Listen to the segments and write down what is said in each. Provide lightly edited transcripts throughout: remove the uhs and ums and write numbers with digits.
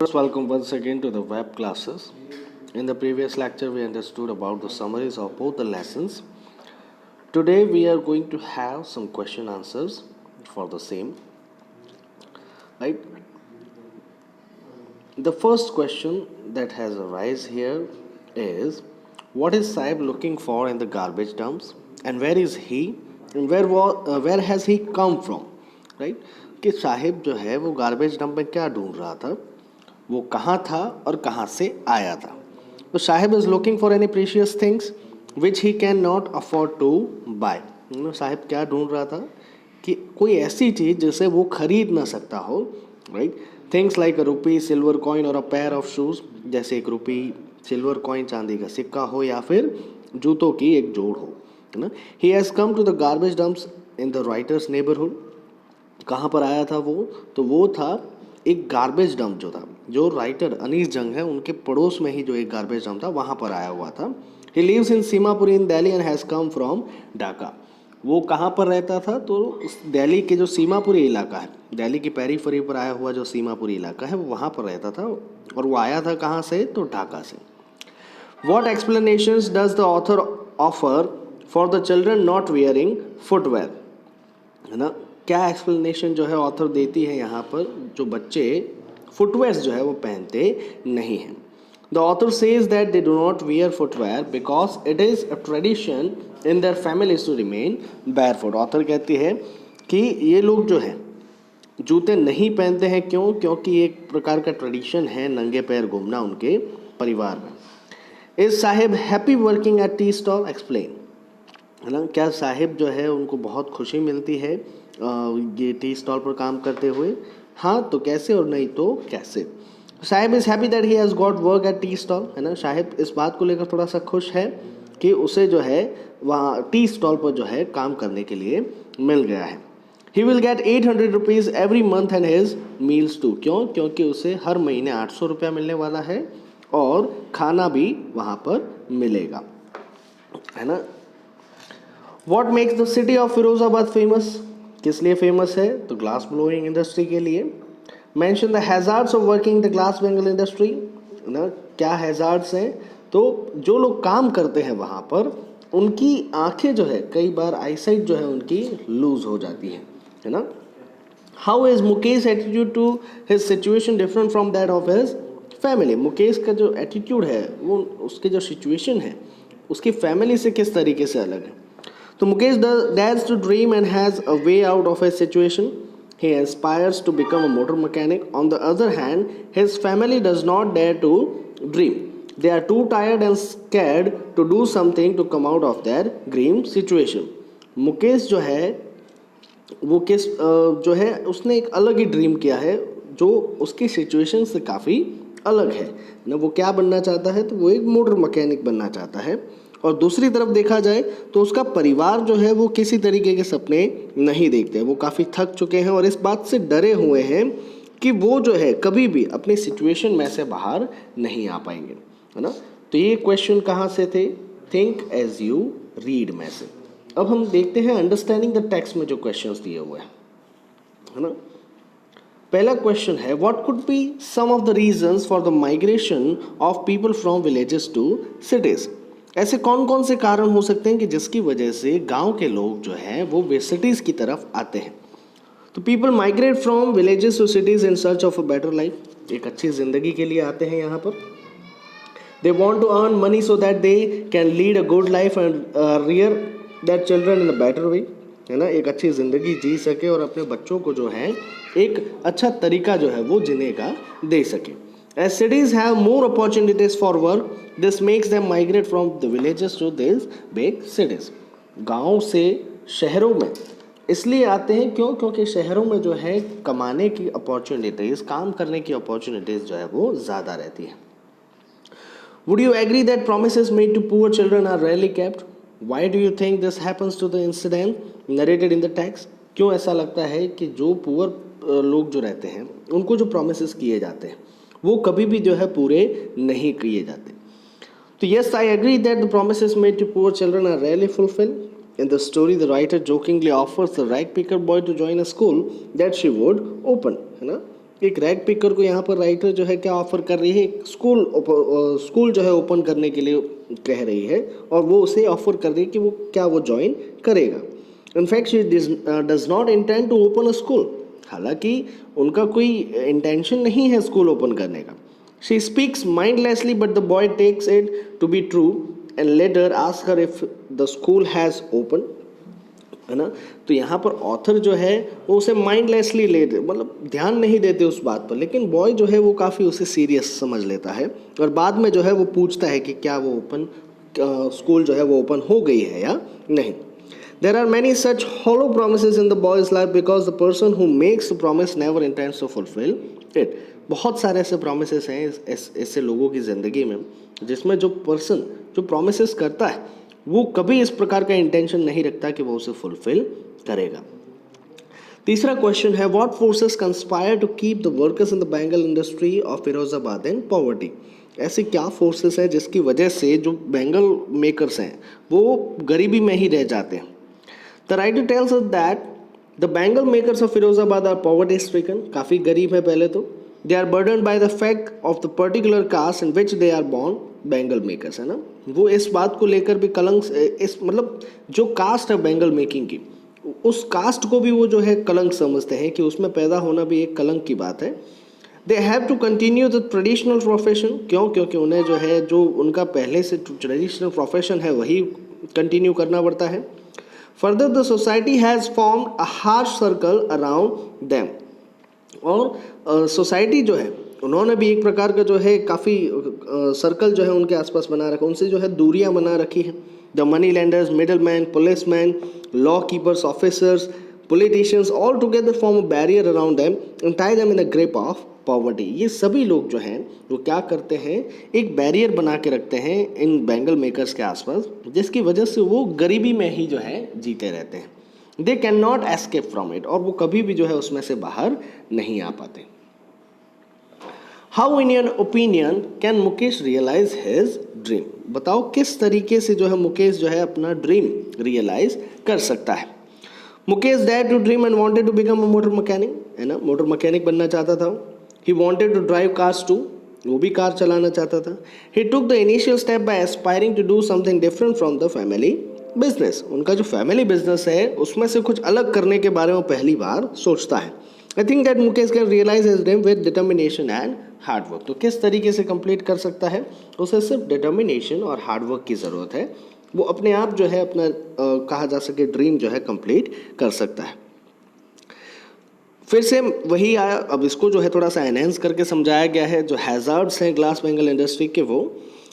Welcome once again to the web classes. In the previous lecture, we understood about the summaries of both the lessons. Today, we are going to have some question answers for the same. Right? The first question that has arisen here is, what is Saib looking for in the garbage dumps, and where is he, and where has he come from? Right? कि साहिब जो है वो garbage dump में क्या ढूंढ रहा था, वो कहाँ था और कहाँ से आया था. तो Saheb is looking for any precious things which he can not afford to buy. Saheb क्या ढूंढ रहा था कि कोई ऐसी चीज़ जिसे वो खरीद ना सकता हो. राइट. थिंग्स लाइक अ रुपी, सिल्वर कॉइन और अ पेयर ऑफ शूज़. जैसे एक रुपी, सिल्वर कॉइन चांदी का सिक्का हो, या फिर जूतों की एक जोड़ हो, है ना. He has come to the garbage dumps in the writer's neighbourhood. कहाँ पर आया था वो? तो वो था एक गार्बेज डंप जो था, जो राइटर अनीस जंग है उनके पड़ोस में ही जो एक गार्बेज डंप था वहाँ पर आया हुआ था. He lives in Seemapuri in Delhi and has come from Dhaka. वो कहाँ पर रहता था? तो उस दिल्ली के जो सीमापुरी इलाका है, दिल्ली की पेरीफेरी पर आया हुआ जो सीमापुरी इलाका है वो वहाँ पर रहता था. और वो आया था कहाँ से? तो ढाका से. What explanations does the author offer for the children not wearing footwear, है ना. क्या एक्सप्लेनेशन जो है ऑथर देती है यहाँ पर, जो बच्चे फुटवेयर्स जो है वो पहनते नहीं हैं. The author says that they do not wear footwear because it is a tradition in their families to remain barefoot. Author कहती है कि ये लोग जो है जूते नहीं पहनते हैं. क्यों? क्योंकि एक प्रकार का ट्रेडिशन है नंगे पैर घूमना उनके परिवार में. Is Sahib happy working at tea stall? Explain, है ना. क्या साहिब जो है उनको बहुत खुशी मिलती है ये टी स्टॉल पर काम करते हुए? हाँ तो कैसे, और नहीं तो कैसे. Sahib is happy that he has got work at tea stall, है ना. साहिब इस बात को लेकर थोड़ा सा खुश है कि उसे जो है वहाँ टी स्टॉल पर जो है काम करने के लिए मिल गया है. He will get 800 rupees every month and his meals too. क्यों? क्योंकि उसे हर महीने 800 रुपया मिलने वाला है और खाना भी वहाँ पर मिलेगा, है ना. What makes the city of Firozabad famous? किस लिए फेमस है? तो ग्लास ब्लोइंग इंडस्ट्री के लिए. Mention the hazards of working the glass Bengal industry, ना. क्या हैजार्ड्स हैं? तो जो लोग काम करते हैं वहाँ पर उनकी आंखें जो है कई बार आईसाइट जो है उनकी लूज हो जाती है ना. How is Mukesh attitude to his situation different from that of his family? Mukesh का जो एटीट्यूड है वो उसके जो सिचुएशन है उसकी फैमिली से किस तरीके से अलग है. तो Mukesh dares to dream and has a way out of his situation. He aspires to become a motor mechanic. On the other hand, his family does not dare to dream. They are too tired and scared to do something to come out of their dream situation. Mukesh जो है वो जो है उसने एक अलग ही dream किया है जो उसकी सिचुएशन से काफ़ी अलग है ना. वो क्या बनना चाहता है? तो वो एक मोटर मैकेनिक बनना चाहता है. और दूसरी तरफ देखा जाए तो उसका परिवार जो है वो किसी तरीके के सपने नहीं देखते. वो काफ़ी थक चुके हैं और इस बात से डरे हुए हैं कि वो जो है कभी भी अपनी सिचुएशन में से बाहर नहीं आ पाएंगे, है ना. तो ये क्वेश्चन कहाँ से थे? थिंक एज यू रीड में से. अब हम देखते हैं अंडरस्टैंडिंग द टेक्स्ट में जो क्वेश्चंस दिए हुए हैं, है ना. पहला क्वेश्चन है, what could be some of the reasons for the migration of people from villages to cities? ऐसे कौन कौन से कारण हो सकते हैं कि जिसकी वजह से गांव के लोग जो हैं वो वे सिटीज़ की तरफ आते हैं. तो people migrate from villages to cities in search of a better life. एक अच्छी ज़िंदगी के लिए आते हैं यहाँ पर. They want to earn money so that they can lead a good life and rear that children in a better way, है ना. एक अच्छी ज़िंदगी जी सके और अपने बच्चों को जो है एक अच्छा तरीका जो है वो जीने का दे सके. As cities have more opportunities for work, this makes them migrate from the villages to these big cities. गांव से शहरों में इसलिए आते हैं. क्यों? क्योंकि शहरों में जो है कमाने की अपॉर्चुनिटीज़, काम करने की अपॉर्चुनिटीज़ जो है वो ज़्यादा रहती हैं. Would you agree that promises made to poor children are rarely kept? Why do you think this happens to the incident narrated in the text? क्यों ऐसा लगता है कि जो पुअर लोग जो रहते हैं उनको जो प्रोमिस किए जाते हैं वो कभी भी जो है पूरे नहीं किए जाते. तो yes, I agree that the promises made to poor children are rarely fulfilled. In the story, the writer jokingly offers the rag picker boy to join a school that she would open, है ना. एक rag picker को यहाँ पर writer जो है क्या offer कर रही है, एक स्कूल जो है ओपन करने के लिए कह रही है, और वो उसे ऑफर कर रही है कि वो क्या वो ज्वाइन करेगा. In fact she does not intend to open a school. हालांकि उनका कोई इंटेंशन नहीं है स्कूल ओपन करने का. She speaks mindlessly but the boy takes it to be true and later ask her if the school has open, है ना. तो यहाँ पर ऑथर जो है वो उसे माइंडलेसली मतलब ध्यान नहीं देते उस बात पर, लेकिन बॉय जो है वो काफ़ी उसे सीरियस समझ लेता है और बाद में जो है वो पूछता है कि क्या वो स्कूल जो है वो ओपन हो गई है या नहीं. There are many such hollow promises in the boy's life because the person who makes the promise never intends to fulfill it. बहुत सारे ऐसे promises हैं ऐसे लोगों की ज़िंदगी में जिसमें जो पर्सन जो promises करता है वो कभी इस प्रकार का इंटेंशन नहीं रखता कि वो उसे फुलफिल करेगा. तीसरा क्वेश्चन है, what forces conspire to keep the workers in the bangle industry of Firozabad in poverty. ऐसे क्या फोर्सेस है जिसकी वजह से जो बैंगल मेकर्स हैं वो गरीबी में ही रह जाते हैं. The writer tells us that the bangle makers of Firozabad are poverty stricken. काफ़ी गरीब है पहले तो. They are burden by the fact of the particular caste in which they are born. Bangle makers, है ना, वो इस बात को लेकर भी कलंक, इस मतलब जो कास्ट है बैंगल मेकिंग की, उस कास्ट को भी वो जो है कलंक समझते हैं कि उसमें पैदा होना भी एक कलंक की बात है. They have to continue the traditional profession. क्यों? क्योंकि उन्हें जो है जो उनका पहले से ट्रेडिशनल प्रोफेशन है वही कंटिन्यू करना पड़ता है. Further the society has formed a harsh circle around them. और सोसाइटी जो है उन्होंने भी एक प्रकार का जो है काफ़ी सर्कल जो है उनके आसपास बना रखा, उनसे जो है दूरियां बना रखी हैं. The money landers, middle man, policeman, law keepers, officers, politicians all together form a barrier around them and tie them in a grip of poverty. ये सभी लोग जो हैं वो क्या करते हैं, एक बैरियर बना के रखते हैं इन बैंगल मेकर्स के आसपास, जिसकी वजह से वो गरीबी में ही जो है जीते रहते हैं. दे can not escape from it. और वो कभी भी जो है उसमें से बाहर नहीं आ पाते. How in your opinion can Mukesh realise his dream. बताओ किस तरीके से जो है मुकेश जो है अपना ड्रीम रियलाइज कर सकता है. Mukesh dared to dream and wanted to become a motor mechanic, है ना, मोटर मैकेनिक बनना चाहता था. He wanted to drive cars too, वो भी कार चलाना चाहता था. He took the initial step by aspiring to do something different from the family business. उनका जो फैमिली बिजनेस है उसमें से कुछ अलग करने के बारे में पहली बार सोचता है. I think that Mukesh can realize his dream with determination and hard work. तो किस तरीके से कंप्लीट कर सकता है, उसे सिर्फ डिटर्मिनेशन और हार्ड वर्क की ज़रूरत है. वो अपने आप जो है अपना कहा जा सके ड्रीम जो है कंप्लीट कर सकता है. फिर से वही आया, अब इसको जो है थोड़ा सा एनहेंस करके समझाया गया है. जो हैज़ार्ड्स हैं ग्लास बैंगल इंडस्ट्री के, वो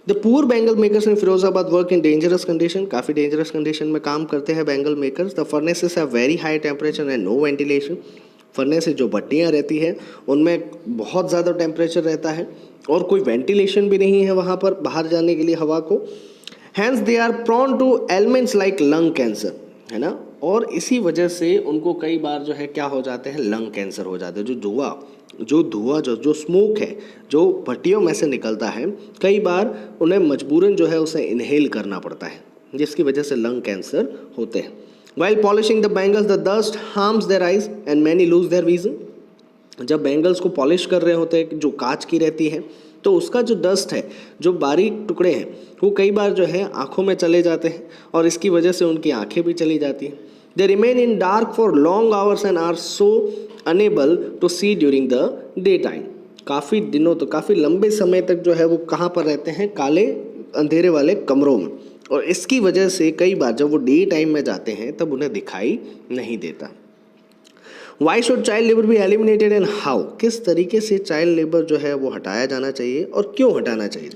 the poor bangle makers in Firozabad work in dangerous condition. काफ़ी डेंजरस कंडीशन में काम करते हैं bangle makers. The furnaces have very high temperature and no ventilation. Furnace जो भट्टियाँ रहती हैं उनमें बहुत ज़्यादा टेम्परेचर रहता है और कोई वेंटिलेशन भी नहीं है वहाँ पर बाहर जाने के लिए हवा को. Hence they are prone to elements like lung cancer, है ना, और इसी वजह से उनको कई बार जो है क्या हो जाते हैं, लंग कैंसर हो जाते हैं. जो धुआं जो स्मोक है जो भट्टियों में से निकलता है, कई बार उन्हें मजबूरन जो है उसे इनहेल करना पड़ता है, जिसकी वजह से लंग कैंसर होते हैं. While polishing the bangles the dust harms their eyes and many lose their vision. जब बैंगल्स को पॉलिश कर रहे होते हैं जो कांच की रहती है, तो उसका जो डस्ट है, जो बारीक टुकड़े हैं, वो कई बार जो है आँखों में चले जाते हैं और इसकी वजह से उनकी आँखें भी चली जाती हैं. They remain in dark for long hours and are so unable to see during the day time. काफ़ी दिनों तो काफ़ी लंबे समय तक जो है वो कहाँ पर रहते हैं, काले अंधेरे वाले कमरों में, और इसकी वजह से कई बार जब वो डे टाइम में जाते हैं तब उन्हें दिखाई नहीं देता. वाई शुड चाइल्ड लेबर भी एलिमिनेटेड एंड हाउ. किस तरीके से चाइल्ड लेबर जो है वो हटाया जाना चाहिए और क्यों हटाना चाहिए.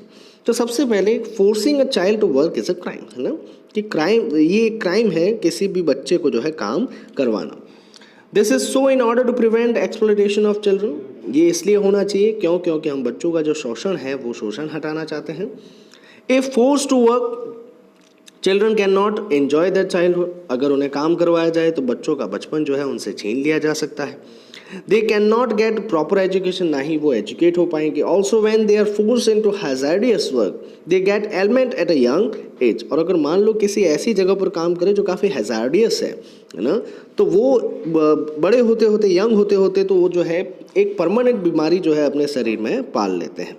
तो सबसे पहले forcing a child to work is a crime, है ना, कि ये क्राइम है किसी भी बच्चे को जो है काम करवाना. This is so in order to prevent exploitation of children. ये इसलिए होना चाहिए क्योंकि हम बच्चों का जो शोषण है वो शोषण हटाना चाहते हैं. If force to work children can not enjoy that childhood. अगर उन्हें काम करवाया जाए तो बच्चों का बचपन जो है उनसे छीन लिया जा सकता है. They can not get proper education, ना ही वो एजुकेट हो पाएंगे. Also when they are force into hazardous work they get element at a young age. और अगर मान लो किसी ऐसी जगह पर काम करें जो काफ़ी हैजार्डियस है ना, तो वो बड़े होते होते, यंग होते होते, तो वो जो है एक परमानेंट बीमारी जो है अपने शरीर में पाल लेते हैं.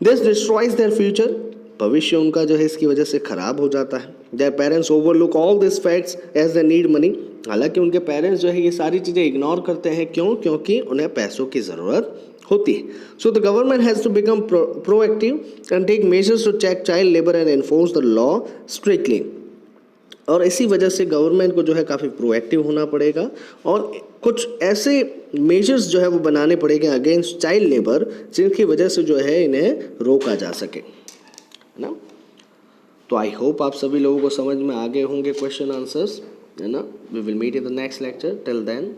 This destroys their future. भविष्य उनका जो है इसकी वजह से खराब हो जाता है. Their parents overlook all this facts as they need money. हालांकि उनके पेरेंट्स जो है ये सारी चीज़ें इग्नोर करते हैं. क्यों? क्योंकि उन्हें पैसों की ज़रूरत होती है. So the government has to become proactive and take measures to check child labour and enforce the law strictly. और इसी वजह से गवर्नमेंट को जो है काफ़ी प्रोएक्टिव होना पड़ेगा और कुछ ऐसे मेजर्स जो है वो बनाने पड़ेंगे अगेंस्ट चाइल्ड लेबर, जिनकी वजह से जो है इन्हें रोका जा सके, है ना. तो आई होप आप सभी लोगों को समझ में आ गए होंगे क्वेश्चन आंसर्स, है ना. We will meet in the next lecture. Till then